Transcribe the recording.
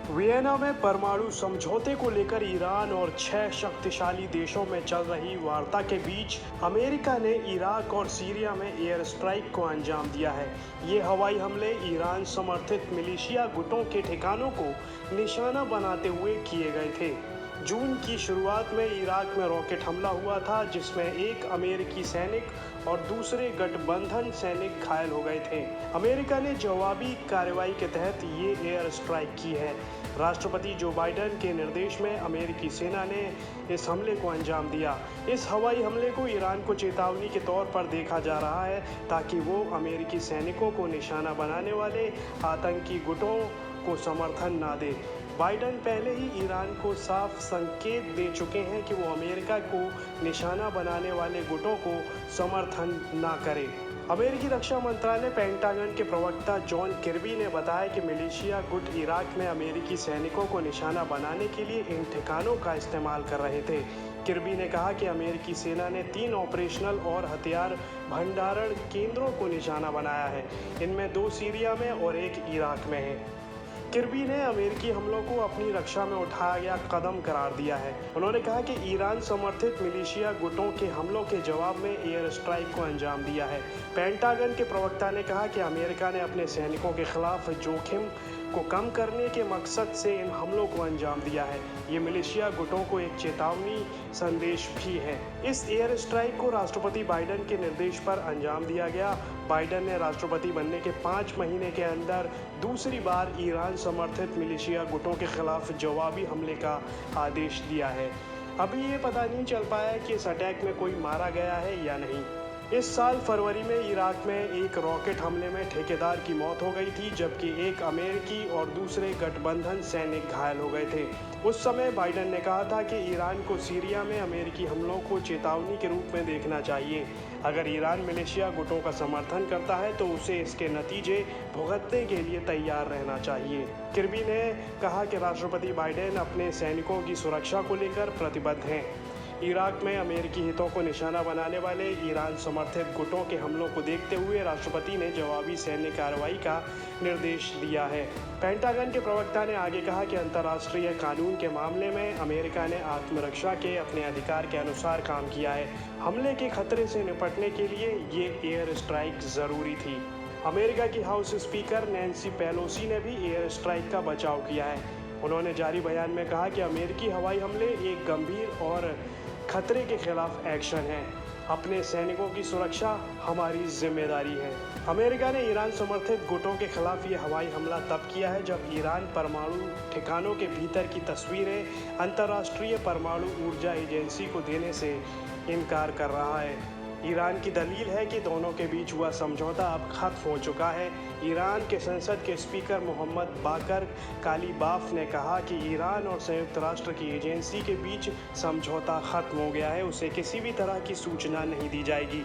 Vienna में परमाणु समझौते को लेकर ईरान और 6 शक्तिशाली देशों में चल रही वार्ता के बीच अमेरिका ने इराक और सीरिया में एयर स्ट्राइक को अंजाम दिया है। ये हवाई हमले ईरान समर्थित मिलिशिया गुटों के ठिकानों को निशाना बनाते हुए किए गए थे। जून की शुरुआत में इराक में रॉकेट हमला हुआ था, जिसमें एक अमेरिकी सैनिक और दूसरे गठबंधन सैनिक घायल हो गए थे। अमेरिका ने जवाबी कार्रवाई के तहत ये एयर स्ट्राइक की है। राष्ट्रपति जो बाइडेन के निर्देश में अमेरिकी सेना ने इस हमले को अंजाम दिया। इस हवाई हमले को ईरान को चेतावनी के तौर पर देखा जा रहा है, ताकि वो अमेरिकी सैनिकों को निशाना बनाने वाले आतंकी गुटों को समर्थन ना दे। बाइडेन पहले ही ईरान को साफ संकेत दे चुके हैं कि वो अमेरिका को निशाना बनाने वाले गुटों को समर्थन ना करे। अमेरिकी रक्षा मंत्रालय पेंटागन के प्रवक्ता जॉन किर्बी ने बताया कि मिलिशिया गुट इराक में अमेरिकी सैनिकों को निशाना बनाने के लिए इन ठिकानों का इस्तेमाल कर रहे थे। किर्बी ने कहा कि अमेरिकी सेना ने 3 ऑपरेशनल और हथियार भंडारण केंद्रों को निशाना बनाया है। इनमें 2 सीरिया में और 1 इराक में है। किर्बी ने अमेरिकी हमलों को अपनी रक्षा में उठाया गया कदम करार दिया है। उन्होंने कहा कि ईरान समर्थित मिलिशिया गुटों के हमलों के जवाब में एयर स्ट्राइक को अंजाम दिया है। पेंटागन के प्रवक्ता ने कहा कि अमेरिका ने अपने सैनिकों के खिलाफ जोखिम को कम करने के मकसद से इन हमलों को अंजाम दिया है। ये मिलिशिया गुटों को एक चेतावनी संदेश भी है। इस एयर स्ट्राइक को राष्ट्रपति बाइडेन के निर्देश पर अंजाम दिया गया। बाइडेन ने राष्ट्रपति बनने के 5 महीने के अंदर दूसरी बार ईरान समर्थित मिलिशिया गुटों के खिलाफ जवाबी हमले का आदेश दिया है। अभी ये पता नहीं चल पाया है कि इस अटैक में कोई मारा गया है या नहीं। इस साल फरवरी में इराक में एक रॉकेट हमले में ठेकेदार की मौत हो गई थी, जबकि एक अमेरिकी और दूसरे गठबंधन सैनिक घायल हो गए थे। उस समय बाइडेन ने कहा था कि ईरान को सीरिया में अमेरिकी हमलों को चेतावनी के रूप में देखना चाहिए। अगर ईरान मिलिशिया गुटों का समर्थन करता है तो उसे इसके नतीजे भुगतने के लिए तैयार रहना चाहिए। किर्बी ने कहा कि राष्ट्रपति बाइडेन अपने सैनिकों की सुरक्षा को लेकर प्रतिबद्ध हैं। इराक में अमेरिकी हितों को निशाना बनाने वाले ईरान समर्थित गुटों के हमलों को देखते हुए राष्ट्रपति ने जवाबी सैन्य कार्रवाई का निर्देश दिया है। पेंटागन के प्रवक्ता ने आगे कहा कि अंतर्राष्ट्रीय कानून के मामले में अमेरिका ने आत्मरक्षा के अपने अधिकार के अनुसार काम किया है। हमले के खतरे से निपटने के लिए ये एयर स्ट्राइक ज़रूरी थी। अमेरिका की हाउस स्पीकर नैन्सी पेलोसी ने भी एयर स्ट्राइक का बचाव किया है। उन्होंने जारी बयान में कहा कि अमेरिकी हवाई हमले एक गंभीर और खतरे के खिलाफ एक्शन है। अपने सैनिकों की सुरक्षा हमारी जिम्मेदारी है। अमेरिका ने ईरान समर्थित गुटों के खिलाफ ये हवाई हमला तब किया है जब ईरान परमाणु ठिकानों के भीतर की तस्वीरें अंतर्राष्ट्रीय परमाणु ऊर्जा एजेंसी को देने से इनकार कर रहा है। ईरान की दलील है कि दोनों के बीच हुआ समझौता अब खत्म हो चुका है। ईरान के संसद के स्पीकर मोहम्मद बाकर कालीबाफ ने कहा कि ईरान और संयुक्त राष्ट्र की एजेंसी के बीच समझौता खत्म हो गया है, उसे किसी भी तरह की सूचना नहीं दी जाएगी।